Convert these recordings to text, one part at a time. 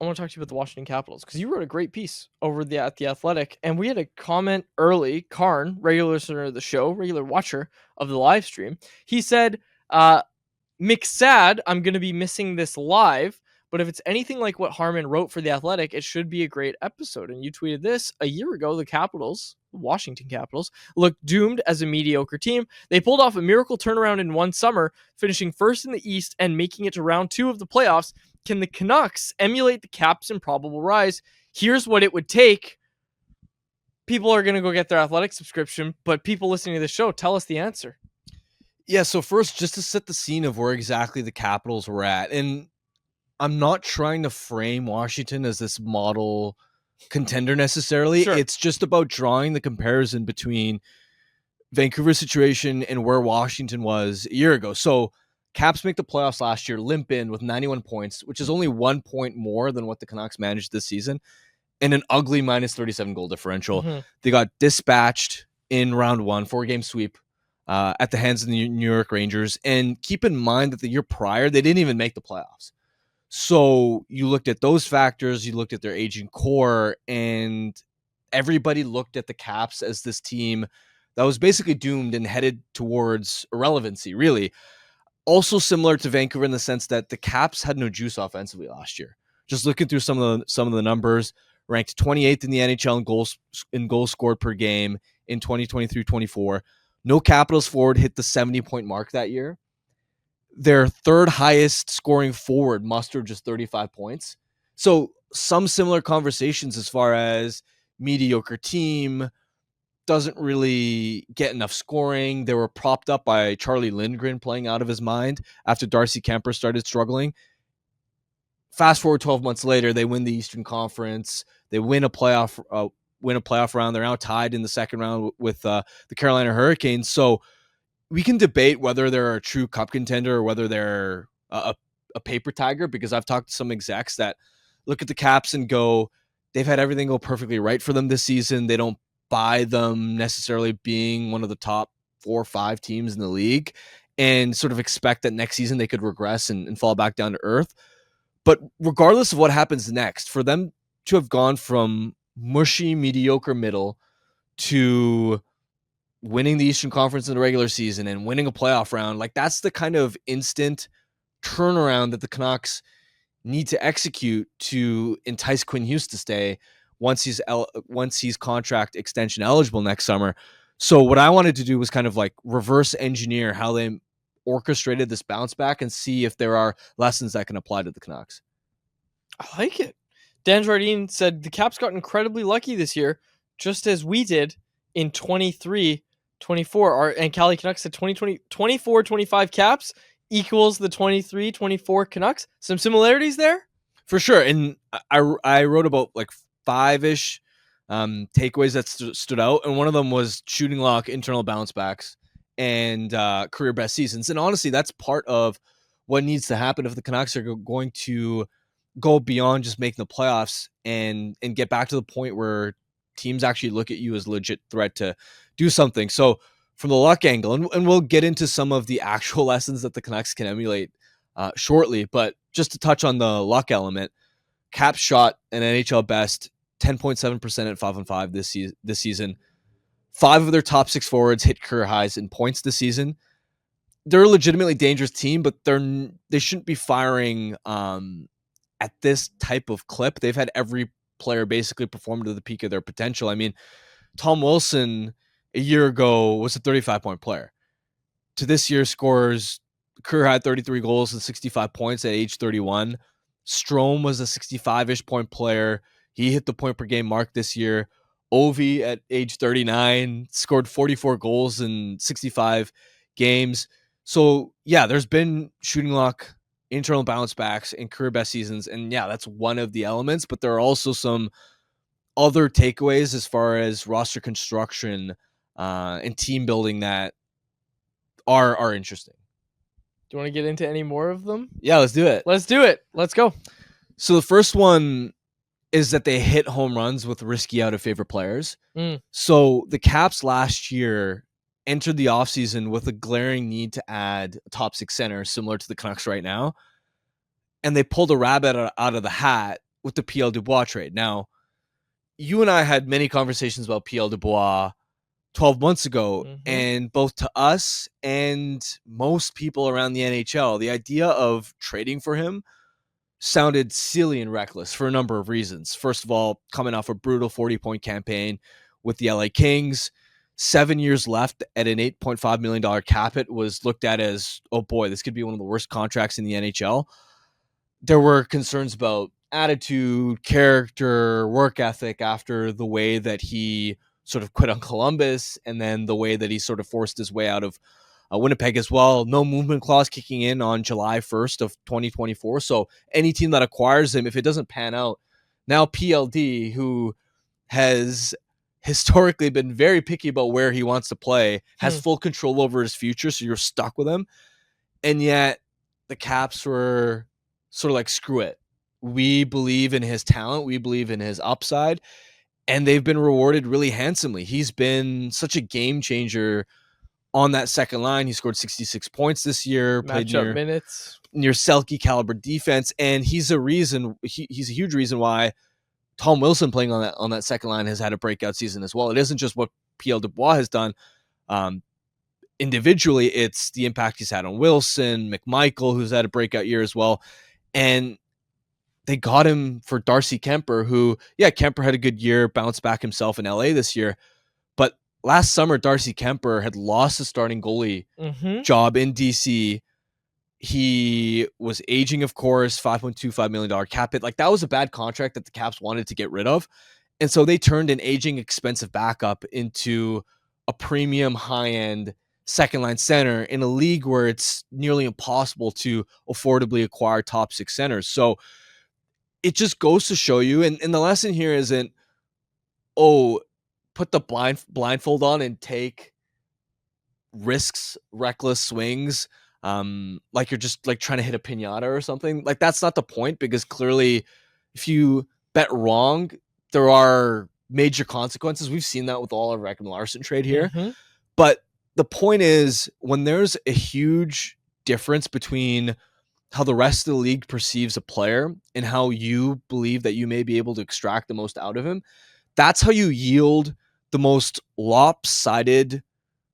I want to talk to you about the Washington Capitals because you wrote a great piece over at the Athletic, and we had a comment early. Karn, regular listener of the show, regular watcher of the live stream, he said, "Mick sad, I'm going to be missing this live, but if it's anything like what Harmon wrote for the Athletic, it should be a great episode." And you tweeted this a year ago: the Capitals, Washington Capitals, looked doomed as a mediocre team. They pulled off a miracle turnaround in one summer, finishing first in the East and making it to round 2 of the playoffs. Can the Canucks emulate the Caps' improbable rise? Here's what it would take. People are going to go get their Athletic subscription, but people listening to the show, tell us the answer. Yeah, so first, just to set the scene of where exactly the Capitals were at, and I'm not trying to frame Washington as this model contender necessarily. Sure. It's just about drawing the comparison between Vancouver's situation and where Washington was a year ago. So Caps make the playoffs last year, limp in with 91 points, which is only 1 point more than what the Canucks managed this season, and an ugly minus 37 goal differential. Mm-hmm. They got dispatched in round 1, 4-game sweep at the hands of the New York Rangers. And keep in mind that the year prior, they didn't even make the playoffs. So you looked at those factors, you looked at their aging core, and everybody looked at the Caps as this team that was basically doomed and headed towards irrelevancy, really. Also similar to Vancouver in the sense that the Caps had no juice offensively last year. Just looking through some of the numbers, ranked 28th in the NHL in goals scored per game in 2023-24. No Capitals forward hit the 70-point mark that year. Their third highest scoring forward mustered just 35 points. So some similar conversations as far as mediocre team, doesn't really get enough scoring. They were propped up by Charlie Lindgren playing out of his mind after Darcy Kemper started struggling. Fast forward 12 months later, they win the Eastern Conference. They win a playoff round. They're now tied in the second round with the Carolina Hurricanes. So we can debate whether they're a true cup contender or whether they're a paper tiger, because I've talked to some execs that look at the Caps and go, they've had everything go perfectly right for them this season. They don't buy them necessarily being one of the top 4 or 5 teams in the league, and sort of expect that next season they could regress and fall back down to earth. But regardless of what happens next, for them to have gone from mushy, mediocre middle to winning the Eastern Conference in the regular season and winning a playoff round, like that's the kind of instant turnaround that the Canucks need to execute to entice Quinn Hughes to stay once he's contract extension eligible next summer. So what I wanted to do was kind of like reverse engineer how they orchestrated this bounce back and see if there are lessons that can apply to the Canucks. I like it. Dan Jardine said the Caps got incredibly lucky this year, just as we did in 23-24. And Cali Canucks said 24-25 Caps equals the 23-24 Canucks. Some similarities there? For sure. And I wrote about like 5-ish takeaways that stood out. And one of them was shooting luck, internal bounce backs, and career best seasons. And honestly, that's part of what needs to happen if the Canucks are going to go beyond just making the playoffs and get back to the point where teams actually look at you as a legit threat to do something. So from the luck angle, and we'll get into some of the actual lessons that the Canucks can emulate shortly, but just to touch on the luck element, Caps shot an NHL best 10.7% at 5-on-5 this season. 5 of their top 6 forwards hit career highs in points this season. They're a legitimately dangerous team, but they shouldn't be firing at this type of clip. They've had every player basically perform to the peak of their potential. I mean, Tom Wilson a year ago was a 35-point player. To this year, scores career high 33 goals and 65 points at age 31. Strome was a 65-ish point player. He hit the point per game mark this year. Ovi at age 39 scored 44 goals in 65 games. So yeah, there's been shooting luck, internal bounce backs, and career best seasons. And yeah, that's one of the elements, but there are also some other takeaways as far as roster construction and team building that are interesting. Do you want to get into any more of them? Yeah, let's do it. Let's go. So the first one is that they hit home runs with risky out of favor players. So the Caps last year entered the offseason with a glaring need to add a top 6 center similar to the Canucks right now. And they pulled a rabbit out of the hat with the PL Dubois trade. Now, you and I had many conversations about PL Dubois 12 months ago, Mhm. and both to us and most people around the NHL, the idea of trading for him sounded silly and reckless for a number of reasons. First of all, coming off a brutal 40-point campaign with the LA Kings, 7 years left at an $8.5 million cap hit was looked at as, oh boy, this could be one of the worst contracts in the NHL. There were concerns about attitude, character, work ethic after the way that he sort of quit on Columbus, and then the way that he sort of forced his way out of Winnipeg as well. No movement clause kicking in on July 1st of 2024. So any team that acquires him, if it doesn't pan out, now PLD, who has historically been very picky about where he wants to play, has Hmm. full control over his future. So you're stuck with him. And yet the Caps were sort of like, screw it. We believe in his talent. We believe in his upside. And they've been rewarded really handsomely. He's been such a game changer on that second line. He scored 66 points this year, played Matchup near minutes. Selke caliber defense, and he's a reason. He's a huge reason why Tom Wilson playing on that second line has had a breakout season as well. It isn't just what PL Dubois has done um, individually; it's the impact he's had on Wilson, McMichael, who's had a breakout year as well, and they got him for Darcy Kemper, who, yeah, Kemper had a good year, bounced back himself in LA this year, but last summer Darcy Kemper had lost the starting goalie Mhm. job in DC. He was aging, of course, $5.25 million cap hit. Like, that was a bad contract that the Caps wanted to get rid of. And so they turned an aging, expensive backup into a premium, high end second line center in a league where it's nearly impossible to affordably acquire top six centers. So it just goes to show you. And the lesson here isn't, oh, put the blindfold on and take risks, reckless swings, like you're just like trying to hit a pinata or something. Like, that's not the point, because clearly if you bet wrong, there are major consequences. We've seen that with all our Reckon Larson trade here. Mhm. But the point is, when there's a huge difference between how the rest of the league perceives a player and how you believe that you may be able to extract the most out of him, that's how you yield the most lopsided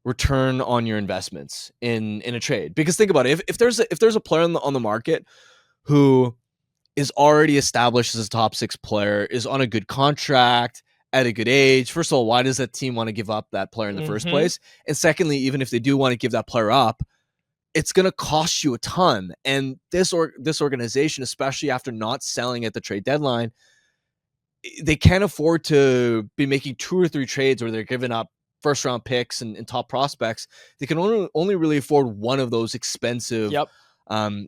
return on your investments in a trade. Because think about it, if there's a player on the market who is already established as a top six player, is on a good contract at a good age, first of all, why does that team want to give up that player in the first Mhm. place? And secondly, even if they do want to give that player up, it's going to cost you a ton. And this organization, especially after not selling at the trade deadline, they can't afford to be making 2 or 3 trades where they're giving up first round picks and top prospects. They can only really afford one of those expensive Yep.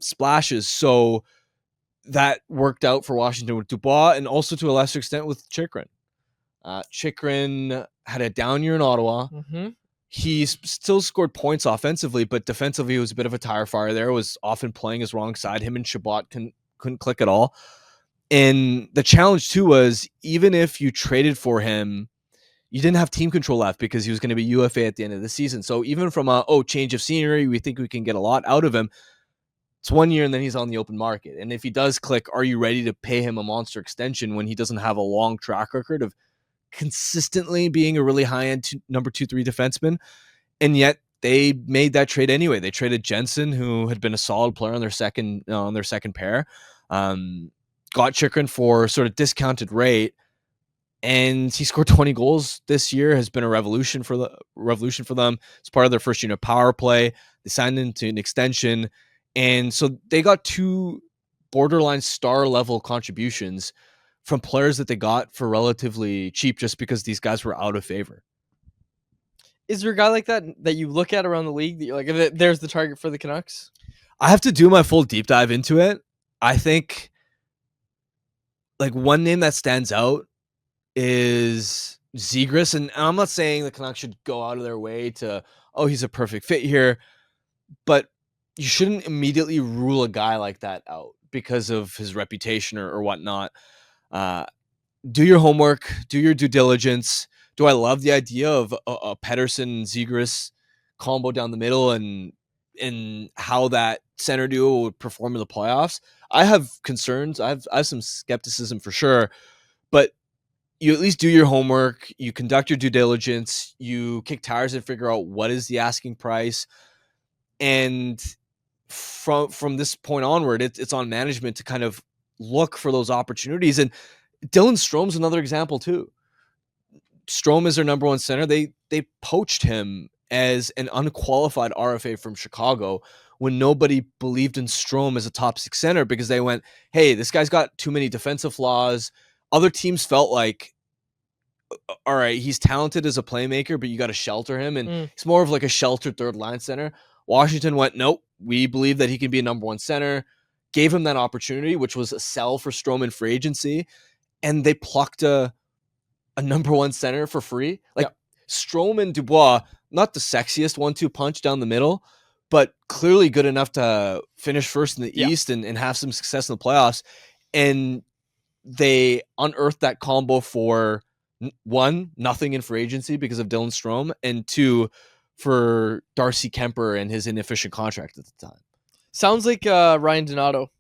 splashes. So that worked out for Washington with Dubois, and also to a lesser extent with Chychrun. Chychrun had a down year in Ottawa. Mhm. He still scored points offensively, but defensively he was a bit of a tire fire there, was often playing his wrong side. Him and Shabbat couldn't click at all. And the challenge too was, even if you traded for him, you didn't have team control left because he was going to be UFA at the end of the season. So even from a change of scenery, we think we can get a lot out of him. It's 1 year and then he's on the open market. And if he does click, are you ready to pay him a monster extension when he doesn't have a long track record of consistently being a really high end number 2-3 defenseman? And yet they made that trade anyway. They traded Jensen, who had been a solid player on their second pair. Got Chychrun for sort of discounted rate, and he scored 20 goals this year. Has been a revolution for them. It's part of their first unit power play. They signed into an extension, and so they got 2 borderline star level contributions from players that they got for relatively cheap, just because these guys were out of favor. Is there a guy like that that you look at around the league that you're like, there's the target for the Canucks? I have to do my full deep dive into it. I think, like, one name that stands out is Zegras, and I'm not saying the Canucks should go out of their way to, oh, he's a perfect fit here, but you shouldn't immediately rule a guy like that out because of his reputation or whatnot. Uh, do your homework, do your due diligence. Do I love the idea of a Pettersson Zegras combo down the middle, and how that center duo would perform in the playoffs. I have concerns. I have some skepticism for sure, but you at least do your homework. You conduct your due diligence. You kick tires and figure out what is the asking price. And from this point onward, it's on management to kind of look for those opportunities. And Dylan Strome's another example too. Strome is their number one center. They poached him as an unqualified RFA from Chicago when nobody believed in Strome as a top six center because they went, hey, this guy's got too many defensive flaws. Other teams felt like, all right, he's talented as a playmaker, but you got to shelter him. And he's more of like a sheltered third line center. Washington went, nope, we believe that he can be a number one center. Gave him that opportunity, which was a sell for Strome in free agency. And they plucked a number one center for free. Like Strome and Dubois, not the sexiest 1-2 punch down the middle, but clearly good enough to finish first in the East and have some success in the playoffs. And they unearthed that combo for one, nothing in free agency because of Dylan Strome, and two, for Darcy Kemper and his inefficient contract at the time. Sounds like Ryan Donato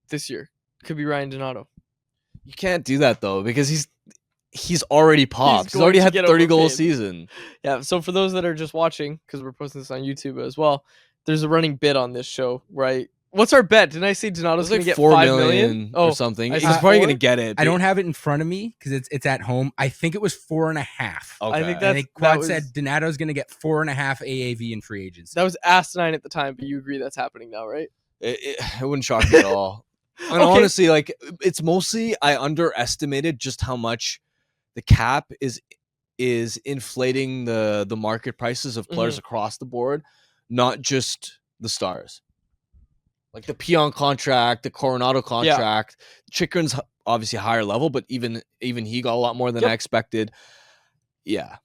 this year. Could be Ryan Donato. You can't do that though because he's already popped. He's already had 30 goal season. Yeah, so for those that are just watching, because we're posting this on YouTube as well, there's a running bit on this show, right? What's our bet? Didn't I say Donato's going to get $4 million or something? He's probably going to get it. I don't have it in front of me because it's at home. I think it was 4.5. Okay. I think Quad said Donato's going to get 4.5 AAV in free agency. That was asinine at the time, but you agree that's happening now, right? It wouldn't shock me at all. And honestly, like it's mostly I underestimated just how much the cap is inflating the market prices of players across the board, not just the stars. Like the Pion contract, the Coronado contract, Chikrin's obviously higher level, but even he got a lot more than I expected. Yeah,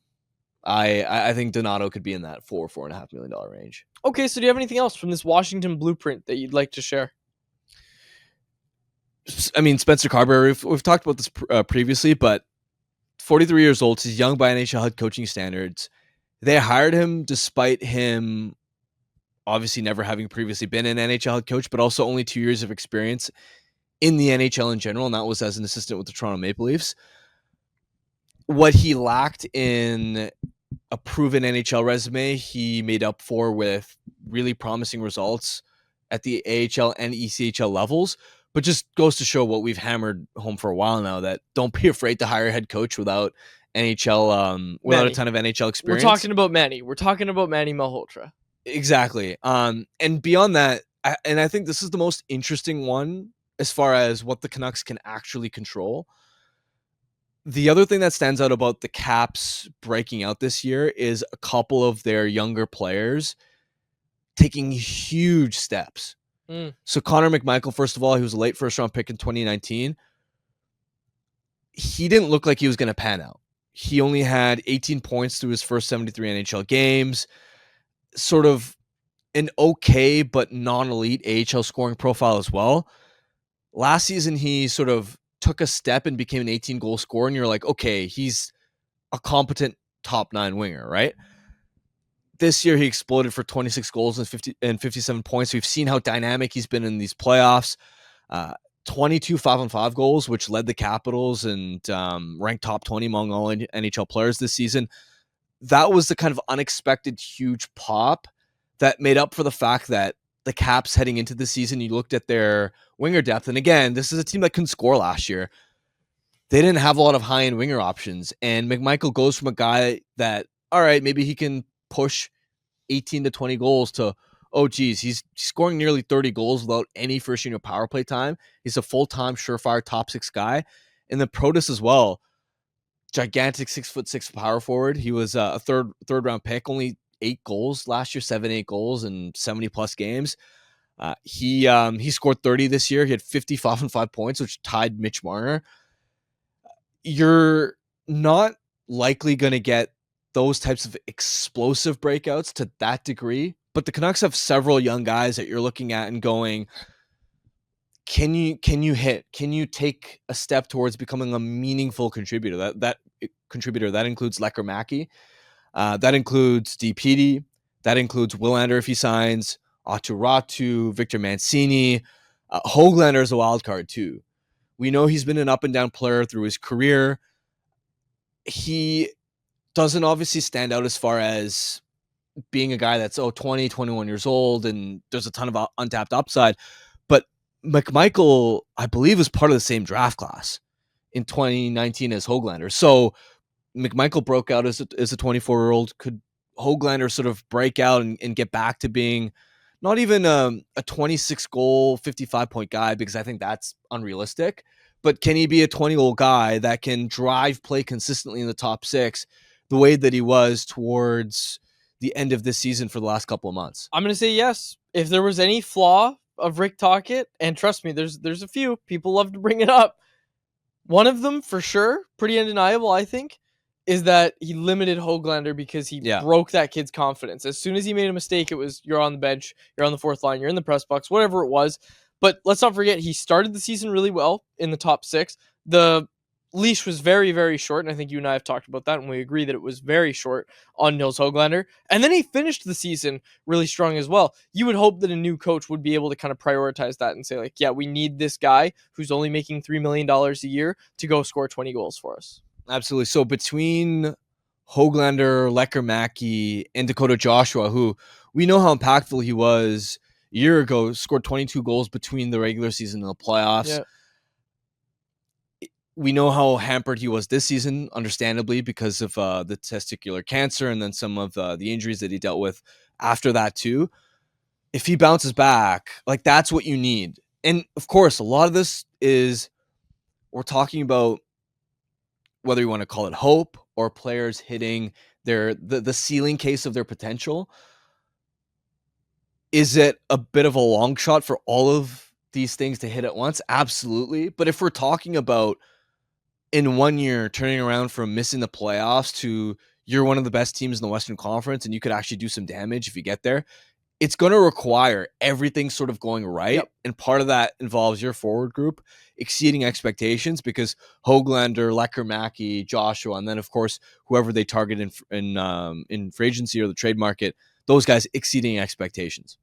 I think Donato could be in that $4.5 million range. Okay, so do you have anything else from this Washington blueprint that you'd like to share? I mean, Spencer Carberry, we've talked about this previously, but 43 years old, he's young by NHL head coaching standards. They hired him despite him obviously never having previously been an NHL head coach, but also only 2 years of experience in the NHL in general, and that was as an assistant with the Toronto Maple Leafs. What he lacked in a proven NHL resume, he made up for with really promising results at the AHL and ECHL levels, but just goes to show what we've hammered home for a while now, that don't be afraid to hire a head coach without NHL, without a ton of NHL experience. We're talking about Manny. We're talking about Manny Malhotra. Exactly. And beyond that, I think this is the most interesting one as far as what the Canucks can actually control. The other thing that stands out about the Caps breaking out this year is a couple of their younger players taking huge steps. So Connor McMichael, first of all, he was a late first round pick in 2019. He didn't look like he was going to pan out. He only had 18 points through his first 73 NHL games. Sort of an okay but non-elite AHL scoring profile as well. Last season, he sort of took a step and became an 18-goal scorer, and you're like, okay, he's a competent top 9 winger, right? This year, he exploded for 26 goals and 57 points. We've seen how dynamic he's been in these playoffs. 22 5-on-5 goals, which led the Capitals and ranked top 20 among all NHL players this season. That was the kind of unexpected huge pop that made up for the fact that the Caps heading into the season, you looked at their winger depth. And again, this is a team that couldn't score last year. They didn't have a lot of high-end winger options. And McMichael goes from a guy that, all right, maybe he can push 18 to 20 goals to, oh, geez, he's scoring nearly 30 goals without any first-unit power play time. He's a full-time, surefire top 6 guy. And then Protas as well. Gigantic 6'6" power forward. He was a third round pick, only 8 goals last year, 7-8 goals in 70 plus games. He scored 30 this year. He had 55 points, which tied Mitch Marner. You're not likely going to get those types of explosive breakouts to that degree, but the Canucks have several young guys that you're looking at and going, Can you hit? Can you take a step towards becoming a meaningful contributor? That contributor that includes Lecker-Mackey, that includes DPD, that includes Willander if he signs, Aturatu, Victor Mancini. Höglander is a wild card too. We know he's been an up and down player through his career. He doesn't obviously stand out as far as being a guy that's 20, 21 years old and there's a ton of untapped upside. But McMichael, I believe, was part of the same draft class in 2019 as Höglander. So McMichael broke out as a 24-year-old. Could Höglander sort of break out and get back to being not even a 26-goal, 55-point guy, because I think that's unrealistic. But can he be a 20-goal guy that can drive play consistently in the top six the way that he was towards the end of this season for the last couple of months? I'm going to say yes. If there was any flaw of Rick Tocchet, and trust me, there's a few. People love to bring it up. One of them, for sure, pretty undeniable, I think, is that he limited Höglander because he broke that kid's confidence. As soon as he made a mistake, it was, you're on the bench, you're on the fourth line, you're in the press box, whatever it was. But let's not forget, he started the season really well in the top six. The leash was very, very short, and I think you and I have talked about that, and we agree that it was very short on Nils Höglander. And then he finished the season really strong as well. You would hope that a new coach would be able to kind of prioritize that and say, like, yeah, we need this guy who's only making $3 million a year to go score 20 goals for us. Absolutely. So between Höglander, Lekkerimäki, and Dakota Joshua, who we know how impactful he was a year ago, scored 22 goals between the regular season and the playoffs. Yeah. We know how hampered he was this season, understandably, because of the testicular cancer and then some of the injuries that he dealt with after that too. If he bounces back, like, that's what you need. And of course, a lot of this is, we're talking about whether you want to call it hope or players hitting the ceiling case of their potential. Is it a bit of a long shot for all of these things to hit at once? Absolutely. But if we're talking about in 1 year turning around from missing the playoffs to you're one of the best teams in the Western Conference and you could actually do some damage if you get there, it's going to require everything sort of going right. Yep. And part of that involves your forward group exceeding expectations, because Höglander, Lekkerimäki, Joshua, and then of course whoever they target in free agency or the trade market, those guys exceeding expectations.